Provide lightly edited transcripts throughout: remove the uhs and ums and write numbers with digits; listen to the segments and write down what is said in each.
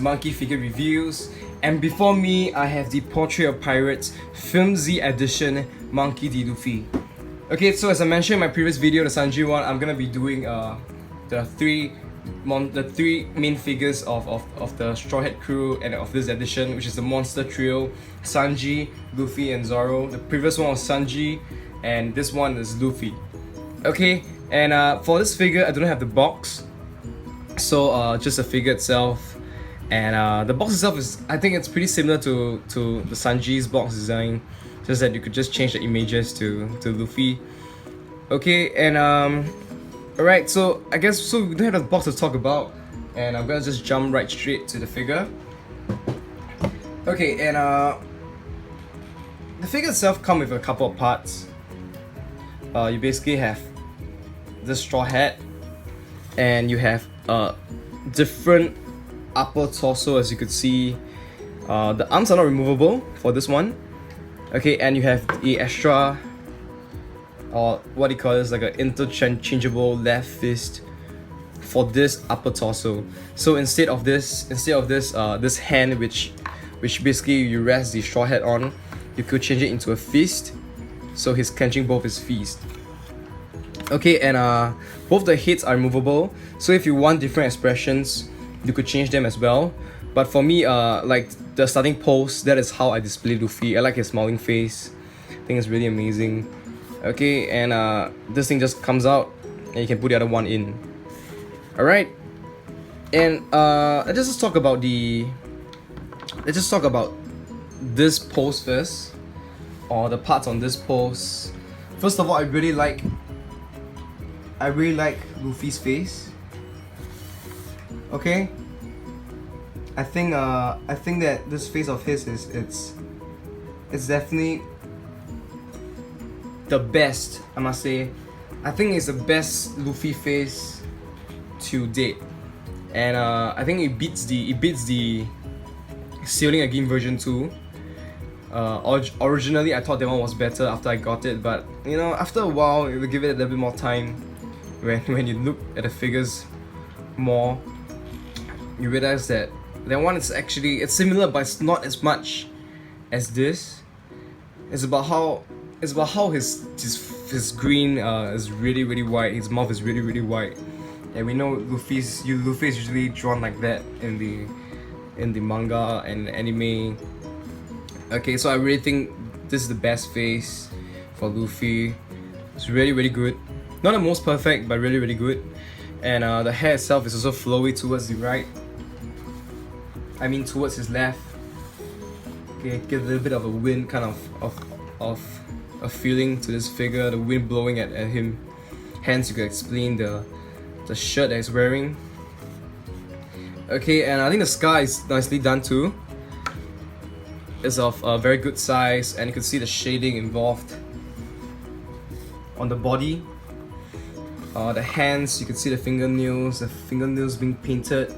Monkey Figure Reviews, and before me I have the Portrait of Pirates Filmzy Edition Monkey D. Luffy. Okay, so as I mentioned in my previous video, the Sanji one, I'm gonna be doing the three main figures of the Straw Hat crew and of this edition, which is the Monster Trio, Sanji, Luffy, and Zoro. The previous one was Sanji, and this one is Luffy. Okay, and for this figure, I don't have the box, so just the figure itself. And the box itself is, I think it's pretty similar to the Sanji's box design, just that you could just change the images to Luffy. Okay, and alright, so I guess so we don't have a box to talk about, and I'm gonna just jump right straight to the figure. Okay, and the figure itself comes with a couple of parts. You basically have the straw hat, and you have a different upper torso, as you could see. The arms are not removable for this one. Okay, and you have the extra, or what do you call this, like an interchangeable left fist for this upper torso. So instead of this this hand which basically you rest the straw hat on, you could change it into a fist, so he's clenching both his fists. Okay, and both the heads are removable, so if you want different expressions, you could change them as well. But for me, like the starting pose, that is how I display Luffy. I like his smiling face. I think it's really amazing. Okay, and this thing just comes out, and you can put the other one in. Alright, and let's just talk about this pose first, or the parts on this pose. First of all, I really like Luffy's face. Okay, I think that this face of his it's definitely the best, I must say. I think it's the best Luffy face to date, and I think it beats the Sailing Again version 2. Originally I thought that one was better after I got it, but you know, after a while, you will give it a little bit more time. When you look at the figures more, you realize that that one is actually, it's similar, but it's not as much as this. It's about how his green is really white. His mouth is really white, and we know Luffy is usually drawn like that in the manga and anime. Okay, so I really think this is the best face for Luffy. It's really good. Not the most perfect, but really good. And the hair itself is also flowy towards the right. I mean towards his left. Okay, give a little bit of a wind kind of a feeling to this figure, the wind blowing at him. Hence you can explain the shirt that he's wearing. Okay, and I think the scar is nicely done too. It's of a very good size, and you can see the shading involved on the body. The hands, you can see the fingernails being painted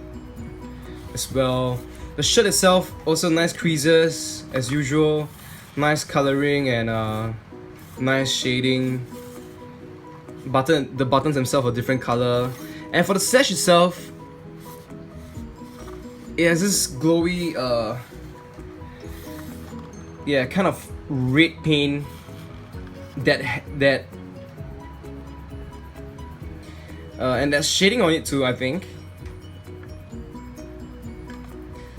as well. The shirt itself, also nice creases as usual, nice coloring and nice shading. The buttons themselves are different color, and for the sash itself, it has this glowy, kind of red paint and there's shading on it too, I think.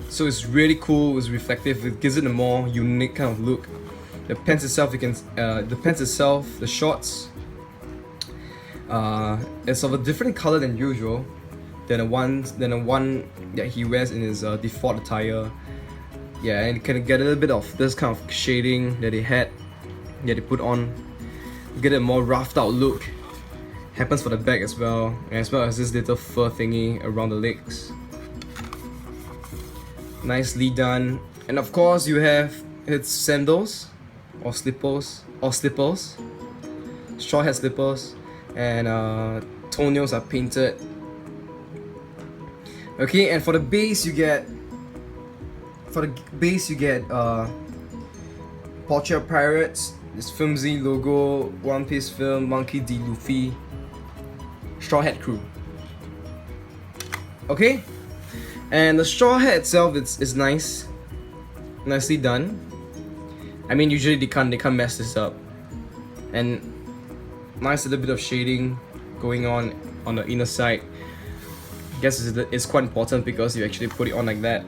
So it's really cool, it's reflective, it gives it a more unique kind of look. The pants itself, the shorts, it's of a different color than usual, than the one that he wears in his default attire. Yeah, and you can get a little bit of this kind of shading that they put on. You get a more roughed out look. Happens for the back as well as this little fur thingy around the legs. Nicely done. And of course you have its sandals or slippers, straw hat slippers, and toenails are painted. Okay, and for the base you get Portrait of Pirates, this Filmzy logo, One Piece film, Monkey D. Luffy, Straw Hat crew. Okay, And the straw hat itself, is nice, nicely done. I mean, usually they can't mess this up. And nice little bit of shading going on the inner side. I guess it's quite important because you actually put it on like that,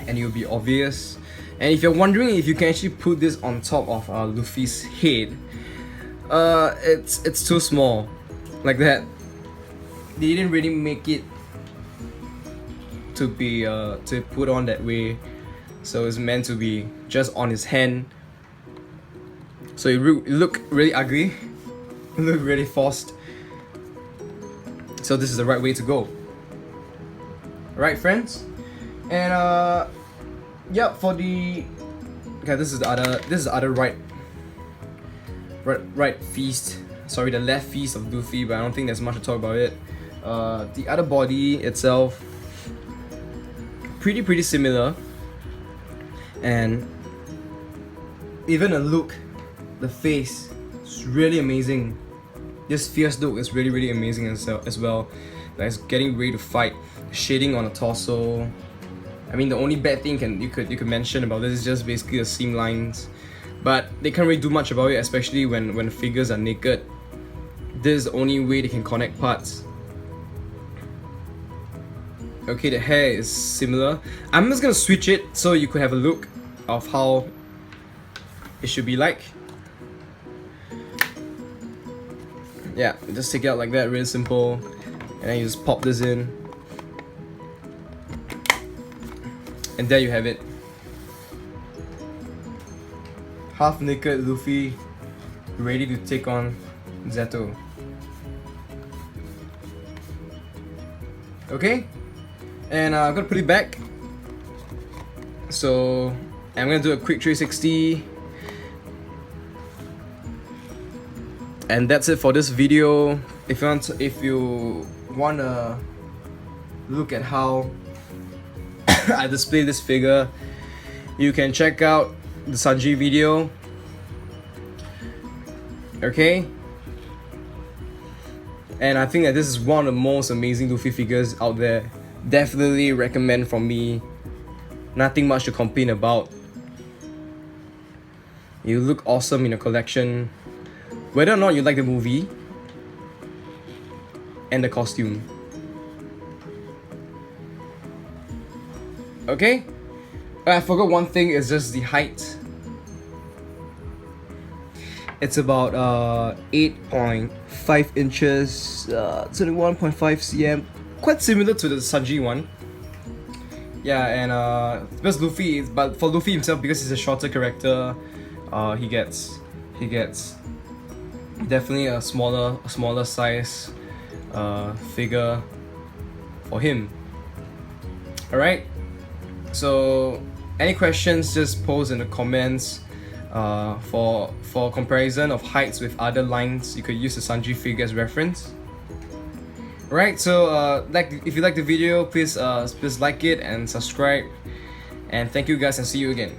and it'll be obvious. And if you're wondering if you can actually put this on top of Luffy's head, it's too small, like that. They didn't really make it to be to put on that way, so it's meant to be just on his hand. So it look really ugly, it look really forced. So this is the right way to go. Alright, friends, and yeah, for the this is the other right feast. Sorry, the left feast of Luffy, but I don't think there's much to talk about it. The other body itself, pretty similar, and even the look, the face, is really amazing. This fierce look is really amazing as well. Like, it's getting ready to fight. Shading on the torso. I mean, the only bad thing you could mention about this is just basically the seam lines, but they can't really do much about it, especially when the figures are naked. This is the only way they can connect parts. Okay, the hair is similar. I'm just gonna switch it so you could have a look of how it should be like. Yeah, just take it out like that, really simple, and then you just pop this in, and there you have it. Half naked Luffy, ready to take on Zetto. Okay, and I'm gonna put it back. So I'm gonna do a quick 360. And that's it for this video. If you wanna look at how I display this figure, you can check out the Sanji video. Okay? And I think that this is one of the most amazing Luffy figures out there. Definitely recommend from me. Nothing much to complain about. You look awesome in a collection, whether or not you like the movie and the costume. Okay? I forgot one thing, is just the height. It's about 8.5 inches, 21.5 cm. Quite similar to the Sanji one. Yeah, and because Luffy, but for Luffy himself, because he's a shorter character, he gets definitely a smaller size figure for him. Alright, so any questions, just post in the comments. For comparison of heights with other lines, you could use the Sanji figure as reference. Right, so if you like the video, please like it and subscribe, and thank you guys, and see you again.